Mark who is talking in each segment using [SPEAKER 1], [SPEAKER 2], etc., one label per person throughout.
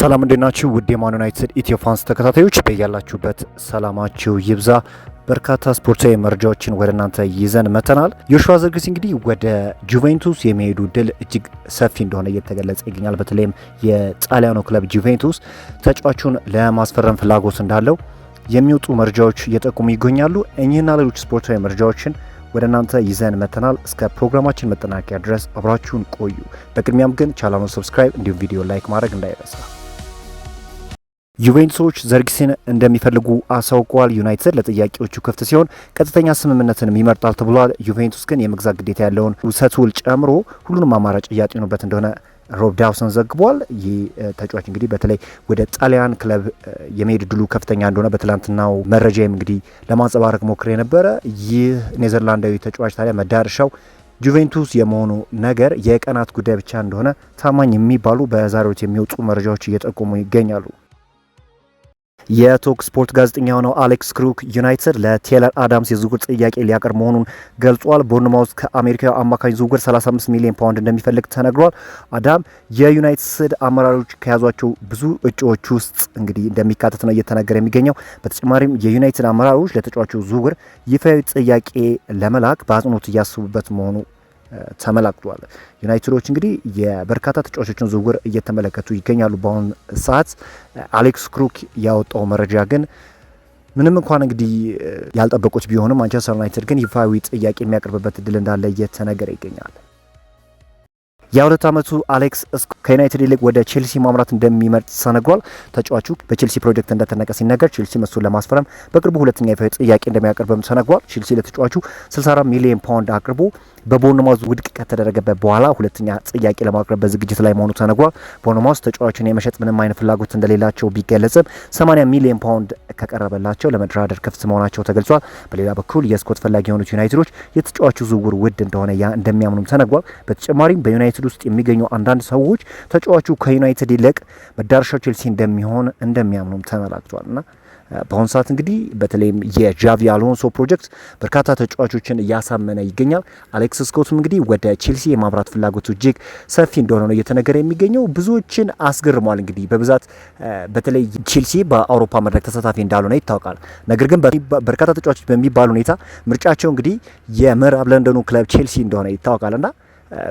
[SPEAKER 1] ሰላም እንደናችሁ ውድ የማን ዩናይትድ ኢትዮ ፋንስ ተከታታዮች በያላችሁበት ሰላማችሁ ይብዛ። በርካታ ስፖርታዊ መረጃዎችን ወደ እናንተ ይዘን መተናል። ዮሹዋ ዘርክዚ እንግዲህ ወደ ጁቬንቱስ የሚሄዱ ድል እጅግ ሰፊ እንደሆነ እየተገለጸ ይገኛል። በተለይም የጣሊያኑ ክለብ ጁቬንቱስ ተጫዋቹን ለማስፈረም ፍላጎት እንዳለው የሚወጡ መረጃዎች እየጠቁሙ ይገኛሉ። እኚህና ሌሎች ስፖርታዊ መረጃዎችን ወደ እናንተ ይዘን መተናል። እስከ ፕሮግራማችን መጠናቀቂያ ድረስ አብራችሁን ቆዩ። በቅድሚያም ግን ቻናሉን ሰብስክራይብ እንዲሁም ቪዲዮ ላይክ ማድረግ እንዳይረሳ። ዩቬንቱሶች ዘርክሲን እንደሚፈልጉ አሳውቀዋል። ዩናይትድ ለጥያቄዎቹ ክፍት ሲሆን ቀጥተኛ ስምምነትን ይመርጣል ተብሏል። ዩቬንቱስ ግን የመግዛት ግዴታ ያለውን ውሰት ውል ጨምሮ ሁሉንም አማራጭ እያጤኑበት እንደሆነ ሮብ ዳውሰን ዘግቧል። ይህ ተጫዋች እንግዲህ በተለይ ወደ ጣሊያን ክለብ የመሄድ ድሉ ከፍተኛ እንደሆነ በትላንትናው መረጃም እንግዲህ ለማንጸባረቅ ሞክሬ ነበረ። ይህ ኔዘርላንዳዊ ተጫዋች ታዲያ መዳረሻው ጁቬንቱስ የመሆኑ ነገር የቀናት ጉዳይ ብቻ እንደሆነ ታማኝ የሚባሉ በዛሬው የሚወጡ መረጃዎች እየጠቆሙ ይገኛሉ። የቶክ ስፖርት ጋዜጠኛ የሆነው አሌክስ ክሩክ ዩናይትድ ለቴይለር አዳምስ የዝውውር ጥያቄ ሊያቀርብ መሆኑን ገልጿል። ቦርንማውዝ ከአሜሪካዊ አማካኝ ዝውውር 35 ሚሊዮን ፓውንድ እንደሚፈልግ ተነግሯል። አዳም የዩናይትድ አመራሮች ከያዟቸው ብዙ እጩዎች ውስጥ እንግዲህ እንደሚካተት ነው እየተነገረ የሚገኘው። በተጨማሪም የዩናይትድ አመራሮች ለተጫዋቹ ዝውውር ይፋዊ ጥያቄ ለመላክ በአጽንኦት እያስቡበት መሆኑ ተመላክቷል። ዩናይትዶች እንግዲህ የበርካታ ተጫዋቾችን ዝውውር እየተመለከቱ ይገኛሉ። በአሁኑ ሰዓት አሌክስ ክሩክ ያወጣው መረጃ ግን ምንም እንኳን እንግዲህ ያልጠበቁት ቢሆንም ማንቸስተር ዩናይትድ ግን ይፋዊ ጥያቄ የሚያቀርብበት እድል እንዳለ እየተነገረ ይገኛል። የ2 ዓመቱ አሌክስ ከዩናይትድ ይልቅ ወደ ቼልሲ ማምራት እንደሚመርጥ ተነግሯል። ተጫዋቹ በቼልሲ ፕሮጀክት እንደተነቀ ሲነገር ቼልሲ እሱን ለማስፈረም በቅርቡ ሁለተኛ ይፋዊ ጥያቄ እንደሚያቀርብም ተነግሯል። ቼልሲ ለተጫዋቹ 64 ሚሊዮን ፓውንድ አቅርቦ በቦርንማውዝ ውድቅ ከተደረገበት በኋላ ሁለተኛ ጥያቄ ለማቅረብ በዝግጅት ላይ መሆኑ ተነግሯል። ቦርንማውዝ ተጫዋቹን የመሸጥ ምንም አይነት ፍላጎት እንደሌላቸው ቢገለጽም 80 ሚሊዮን ፓውንድ ከቀረበላቸው ለመደራደር ክፍት መሆናቸው ተገልጿል። በሌላ በኩል የስኮት ፈላጊ የሆኑት ዩናይትዶች የተጫዋቹ ዝውውር ውድ እንደሆነ እንደሚያምኑም ተነግሯል። በተጨማሪም በዩናይትድ ውስጥ የሚገኙ አንዳንድ ሰዎች ተጫዋቹ ከዩናይትድ ይልቅ መዳረሻው ቼልሲ እንደሚሆን እንደሚያምኑም ተመላክቷል እና በአሁኑ ሰዓት እንግዲህ በተለይም የጃቪ አሎንሶ ፕሮጀክት በርካታ ተጫዋቾችን እያሳመነ ይገኛል። አሌክስ ስኮትም እንግዲህ ወደ ቼልሲ የማምራት ፍላጎቱ እጅግ ሰፊ እንደሆነ ነው እየተነገረ የሚገኘው። ብዙዎችን አስገርሟል። እንግዲህ በብዛት በተለይ ቼልሲ በአውሮፓ መድረክ ተሳታፊ እንዳልሆነ ይታወቃል። ነገር ግን በርካታ ተጫዋቾች በሚባል ሁኔታ ምርጫቸው እንግዲህ የምዕራብ ለንደኑ ክለብ ቼልሲ እንደሆነ ይታወቃልና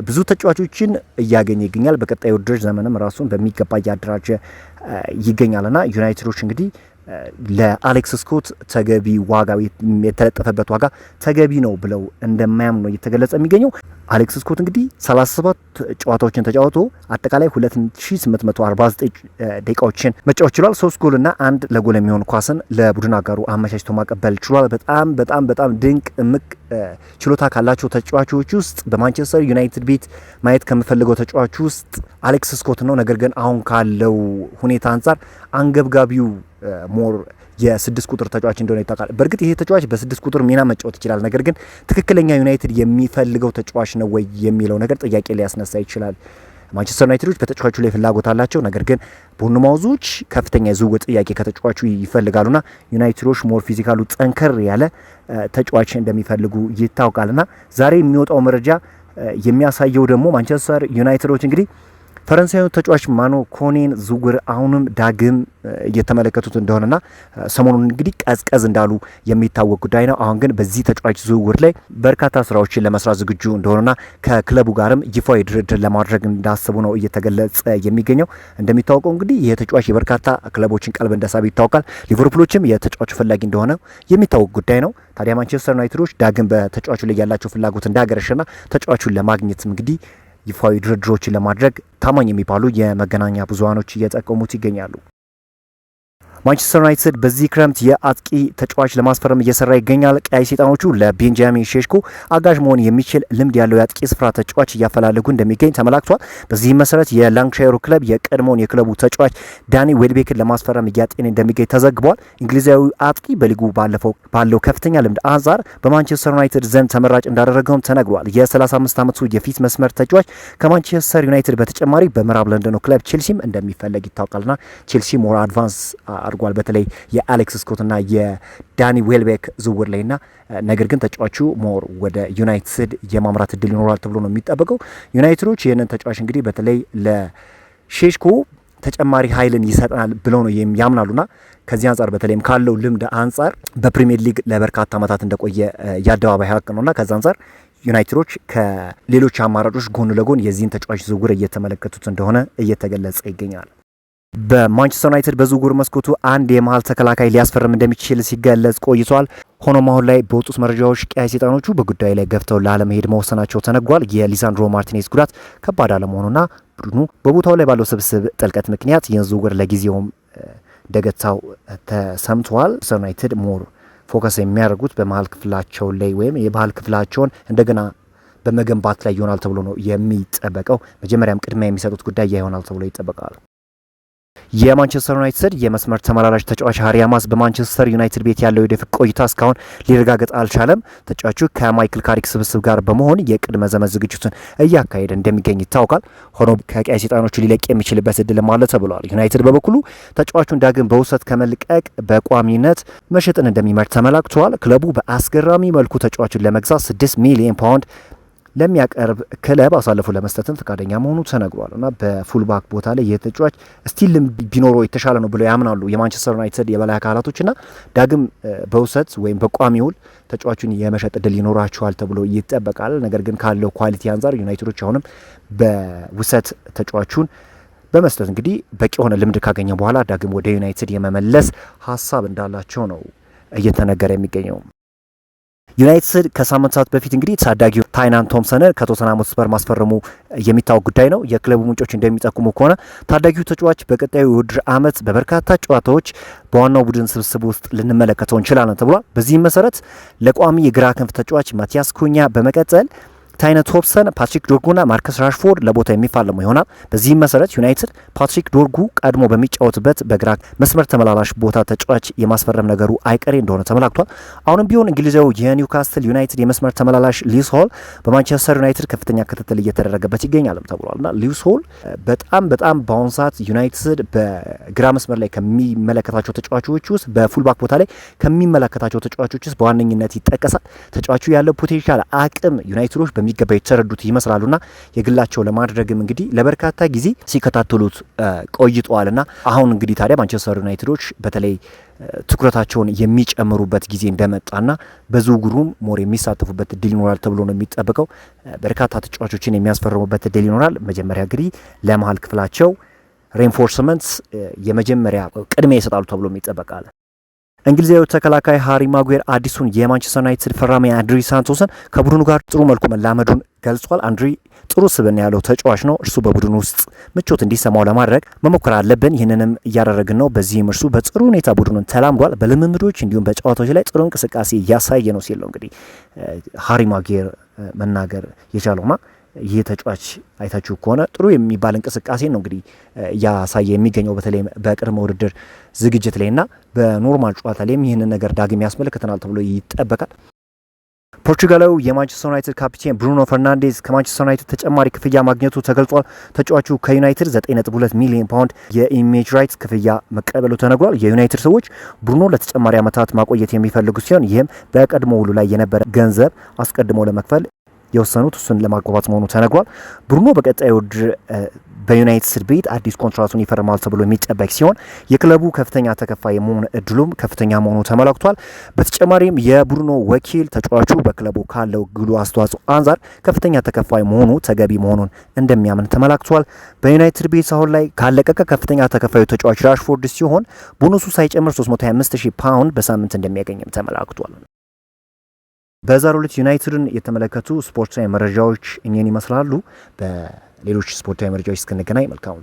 [SPEAKER 1] ብዙ ተጫዋቾችን እያገኘ ይገኛል። በቀጣዩ ውድድር ዘመንም ራሱን በሚገባ እያደራጀ ይገኛልና ዩናይትዶች እንግዲህ ለአሌክስ ስኮት ተገቢ ዋጋ የተለጠፈበት ዋጋ ተገቢ ነው ብለው እንደማያምኑ ነው እየተገለጸ የሚገኘው። አሌክስ ስኮት እንግዲህ 37 ጨዋታዎችን ተጫውቶ አጠቃላይ 2849 ደቂቃዎችን መጫወት ችሏል። 3 ጎልና 1 ለጎል የሚሆን ኳስን ለቡድን አጋሩ አመቻችቶ ማቀበል ችሏል። በጣም ድንቅ እምቅ ችሎታ ካላቸው ተጫዋቾች ውስጥ በማንቸስተር ዩናይትድ ቤት ማየት ከምፈልገው ተጫዋች ውስጥ አሌክስ ስኮት ነው። ነገር ግን አሁን ካለው ሁኔታ አንጻር አንገብጋቢው ሞር የ6 ቁጥር ተጫዋች እንደሆነ ይታወቃል። በእርግጥ ይሄ ተጫዋች በ6 ቁጥር ሚና መጫወት ይችላል። ነገር ግን ትክክለኛ ዩናይትድ የሚፈልገው ተጫዋች ነው ወይ የሚለው ነገር ጥያቄ ሊያስነሳ ይችላል። ማንቸስተር ዩናይትዶች በተጫዋቹ ላይ ፍላጎት አላቸው። ነገር ግን ቦርንማውዞች ከፍተኛ የዝውውር ጥያቄ ከተጫዋቹ ይፈልጋሉና ዩናይትዶች ሞር ፊዚካሉ ጠንከር ያለ ተጫዋች እንደሚፈልጉ ይታወቃልና ዛሬ የሚወጣው መረጃ የሚያሳየው ደግሞ ማንቸስተር ዩናይትዶች እንግዲህ ፈረንሳዊ ተጫዋች ማኖ ኮኔን ዝውውር አሁንም ዳግም እየተመለከቱት እንደሆነና ሰሞኑን እንግዲህ ቀዝቀዝ እንዳሉ የሚታወቅ ጉዳይ ነው። አሁን ግን በዚህ ተጫዋች ዝውውር ላይ በርካታ ስራዎችን ለመስራት ዝግጁ እንደሆኑና ከክለቡ ጋርም ይፋዊ ድርድር ለማድረግ እንዳሰቡ ነው እየተገለጸ የሚገኘው። እንደሚታወቀው እንግዲህ ይህ ተጫዋች የበርካታ ክለቦችን ቀልብ እንደሳበ ይታወቃል። ሊቨርፑሎችም የተጫዋቹ ፈላጊ እንደሆነ የሚታወቅ ጉዳይ ነው። ታዲያ ማንቸስተር ዩናይትዶች ዳግም በተጫዋቹ ላይ ያላቸው ፍላጎት እንዳገረሸና ተጫዋቹን ለማግኘት እንግዲህ ይፋዊ ድርድሮችን ለማድረግ ታማኝ የሚባሉ የመገናኛ ብዙሃኖች እየጠቀሙት ይገኛሉ። ማንቸስተር ዩናይትድ በዚህ ክረምት የአጥቂ ተጫዋች ለማስፈረም እየሰራ ይገኛል። ቀይ ሰይጣኖቹ ለቤንጃሚን ሼሽኮ አጋዥ መሆን የሚችል ልምድ ያለው የአጥቂ ስፍራ ተጫዋች እያፈላለጉ እንደሚገኝ ተመላክቷል። በዚህ መሰረት የላንክሻየሩ ክለብ የቀድሞውን የክለቡ ተጫዋች ዳኒ ዌልቤክን ለማስፈረም እያጤነ እንደሚገኝ ተዘግቧል። እንግሊዛዊ አጥቂ በሊጉ ባለው ከፍተኛ ልምድ አንጻር በማንቸስተር ዩናይትድ ዘንድ ተመራጭ እንዳደረገውም ተነግሯል። የ35 ዓመቱ የፊት መስመር ተጫዋች ከማንቸስተር ዩናይትድ በተጨማሪ በምዕራብ ለንደኑ ክለብ ቼልሲም እንደሚፈለግ ይታወቃልና ቼልሲ ሞር አድቫንስ አድርጓል በተለይ የአሌክስ ስኮትና የዳኒ ዌልቤክ ዝውውር ላይና ነገር ግን ተጫዋቹ ሞር ወደ ዩናይትድ የማምራት እድል ይኖራል ተብሎ ነው የሚጠበቀው። ዩናይትዶች ይህንን ተጫዋች እንግዲህ በተለይ ለሼሽኮ ተጨማሪ ኃይልን ይሰጠናል ብለው ነው ያምናሉና ከዚህ አንጻር በተለይም ካለው ልምድ አንጻር በፕሪሚየር ሊግ ለበርካታ ዓመታት እንደቆየ የአደባባይ ሀቅ ነውና ከዛ አንጻር ዩናይትዶች ከሌሎች አማራጮች ጎን ለጎን የዚህን ተጫዋች ዝውውር እየተመለከቱት እንደሆነ እየተገለጸ ይገኛል። በማንቸስተር ዩናይትድ በዝውውር መስኮቱ አንድ የመሀል ተከላካይ ሊያስፈርም እንደሚችል ሲገለጽ ቆይቷል። ሆኖም አሁን ላይ በወጡት መረጃዎች ቀይ ሰይጣኖቹ በጉዳዩ ላይ ገፍተው ላለመሄድ መወሰናቸው ተነግሯል። የሊሳንድሮ ማርቲኔዝ ጉዳት ከባድ አለመሆኑና ቡድኑ በቦታው ላይ ባለው ስብስብ ጥልቀት ምክንያት ይህን ዝውውር ለጊዜውም እንደገታው ተሰምቷል። ዩናይትድ ሞር ፎከስ የሚያደርጉት በመሀል ክፍላቸው ላይ ወይም የባህል ክፍላቸውን እንደገና በመገንባት ላይ ይሆናል ተብሎ ነው የሚጠበቀው። መጀመሪያም ቅድሚያ የሚሰጡት ጉዳይ ይሆናል ተብሎ ይጠበቃል። የማንቸስተር ዩናይትድ የመስመር ተመላላሽ ተጫዋች ሃሪ አማስ በማንቸስተር ዩናይትድ ቤት ያለው የወደፊት ቆይታ እስካሁን ሊረጋገጥ አልቻለም። ተጫዋቹ ከማይክል ካሪክ ስብስብ ጋር በመሆን የቅድመ ዘመን ዝግጅቱን እያካሄደ እንደሚገኝ ይታወቃል። ሆኖም ከቀይ ሰይጣኖቹ ሊለቅ የሚችልበት እድልም አለ ተብሏል። ዩናይትድ በበኩሉ ተጫዋቹን ዳግም በውሰት ከመልቀቅ በቋሚነት መሸጥን እንደሚመርጥ ተመላክቷል። ክለቡ በአስገራሚ መልኩ ተጫዋቹን ለመግዛት 6 ሚሊዮን ፓውንድ ለሚያቀርብ ክለብ አሳልፎ ለመስጠትም ፈቃደኛ መሆኑ ተነግሯል እና በፉልባክ ቦታ ላይ የተጫዋች ስቲል ቢኖረው የተሻለ ነው ብለው ያምናሉ የማንቸስተር ዩናይትድ የበላይ አካላቶችና ዳግም በውሰት ወይም በቋሚ ውል ተጫዋቹን የመሸጥ እድል ይኖራቸዋል ተብሎ ይጠበቃል። ነገር ግን ካለው ኳሊቲ አንጻር ዩናይትዶች አሁንም በውሰት ተጫዋቹን በመስጠት እንግዲህ በቂ የሆነ ልምድ ካገኘ በኋላ ዳግም ወደ ዩናይትድ የመመለስ ሀሳብ እንዳላቸው ነው እየተነገረ የሚገኘው። ዩናይትድ ከሳምንታት በፊት እንግዲህ ታዳጊው ታይናን ቶምሰንን ከቶተንሃም ሆትስፐር ማስፈረሙ የሚታወቅ ጉዳይ ነው። የክለቡ ምንጮች እንደሚጠቁሙ ከሆነ ታዳጊው ተጫዋች በቀጣዩ የውድድር ዓመት በበርካታ ጨዋታዎች በዋናው ቡድን ስብስብ ውስጥ ልንመለከተው እንችላለን ተብሏል። በዚህም መሰረት ለቋሚ የግራ ክንፍ ተጫዋች ማቲያስ ኩኛ በመቀጠል ታይነ ቶምሰን፣ ፓትሪክ ዶርጉና ማርከስ ራሽፎርድ ለቦታ የሚፋለሙ ይሆናል። በዚህም መሰረት ዩናይትድ ፓትሪክ ዶርጉ ቀድሞ በሚጫወትበት በግራ መስመር ተመላላሽ ቦታ ተጫዋች የማስፈረም ነገሩ አይቀሬ እንደሆነ ተመላክቷል። አሁንም ቢሆን እንግሊዛዊ የኒውካስትል ዩናይትድ የመስመር ተመላላሽ ሊውስ ሆል በማንቸስተር ዩናይትድ ከፍተኛ ክትትል እየተደረገበት ይገኛልም ተብሏልና ሊውስ ሆል በጣም በአሁኑ ሰዓት ዩናይትድ በግራ መስመር ላይ ከሚመለከታቸው ተጫዋቾች ውስጥ በፉልባክ ቦታ ላይ ከሚመለከታቸው ተጫዋቾች ውስጥ በዋነኝነት ይጠቀሳል። ተጫዋቹ ያለው ፖቴንሻል አቅም ዩናይትዶች በሚገባ የተረዱት ይመስላሉና የግላቸው ለማድረግም እንግዲህ ለበርካታ ጊዜ ሲከታተሉት ቆይተዋልና አሁን እንግዲህ ታዲያ ማንቸስተር ዩናይትዶች በተለይ ትኩረታቸውን የሚጨምሩበት ጊዜ እንደመጣና በዝውውሩም ሞር የሚሳተፉበት እድል ይኖራል ተብሎ ነው የሚጠበቀው። በርካታ ተጫዋቾችን የሚያስፈርሙበት እድል ይኖራል። መጀመሪያ እንግዲህ ለመሀል ክፍላቸው ሬንፎርስመንት የመጀመሪያ ቅድሚያ ይሰጣሉ ተብሎ ይጠበቃል። እንግሊዛዊ ተከላካይ ሃሪ ማጉዌር አዲሱን የማንቸስተር ዩናይትድ ፈራሚ አንድሪ ሳንቶስን ከቡድኑ ጋር ጥሩ መልኩ መላመዱን ገልጿል። አንድሪ ጥሩ ስብዕና ያለው ተጫዋች ነው። እርሱ በቡድኑ ውስጥ ምቾት እንዲሰማው ለማድረግ መሞከር አለብን። ይህንንም እያደረግን ነው። በዚህም እርሱ በጥሩ ሁኔታ ቡድኑን ተላምዷል። በልምምዶች እንዲሁም በጨዋታዎች ላይ ጥሩ እንቅስቃሴ እያሳየ ነው ሲል ነው እንግዲህ ሃሪ ማጉዌር መናገር የቻለውና ይህ ተጫዋች አይታችሁ ከሆነ ጥሩ የሚባል እንቅስቃሴ ነው እንግዲህ እያሳየ የሚገኘው በተለይ በቅድመ ውድድር ዝግጅት ላይና በኖርማል ጨዋታ ላይም ይህንን ነገር ዳግም ያስመለክተናል ተብሎ ይጠበቃል። ፖርቹጋላዊ የማንቸስተር ዩናይትድ ካፒቴን ብሩኖ ፈርናንዴዝ ከማንቸስተር ዩናይትድ ተጨማሪ ክፍያ ማግኘቱ ተገልጿል። ተጫዋቹ ከዩናይትድ 9.2 ሚሊዮን ፓውንድ የኢሜጅ ራይትስ ክፍያ መቀበሉ ተነግሯል። የዩናይትድ ሰዎች ብሩኖ ለተጨማሪ ዓመታት ማቆየት የሚፈልጉ ሲሆን ይህም በቀድሞ ውሉ ላይ የነበረ ገንዘብ አስቀድሞ ለመክፈል የወሰኑት እሱን ለማጓባት መሆኑ ተነግሯል። ብሩኖ በቀጣዩ ውድድር በዩናይትድ ቤት አዲስ ኮንትራቱን ይፈርማል ተብሎ የሚጠበቅ ሲሆን የክለቡ ከፍተኛ ተከፋይ የመሆን እድሉም ከፍተኛ መሆኑ ተመላክቷል። በተጨማሪም የብሩኖ ወኪል ተጫዋቹ በክለቡ ካለው ግሉ አስተዋጽኦ አንጻር ከፍተኛ ተከፋይ መሆኑ ተገቢ መሆኑን እንደሚያምን ተመላክቷል። በዩናይትድ ቤት አሁን ላይ ካለቀቀ ከፍተኛ ተከፋዩ ተጫዋች ራሽፎርድ ሲሆን ቦነሱ ሳይጨምር 325,000 ፓውንድ በሳምንት እንደሚያገኝም ተመላክቷል። በዛሬው ዕለት ዩናይትድን የተመለከቱ ስፖርታዊ መረጃዎች እኚህን ይመስላሉ። በሌሎች ስፖርታዊ መረጃዎች እስክንገናኝ መልካም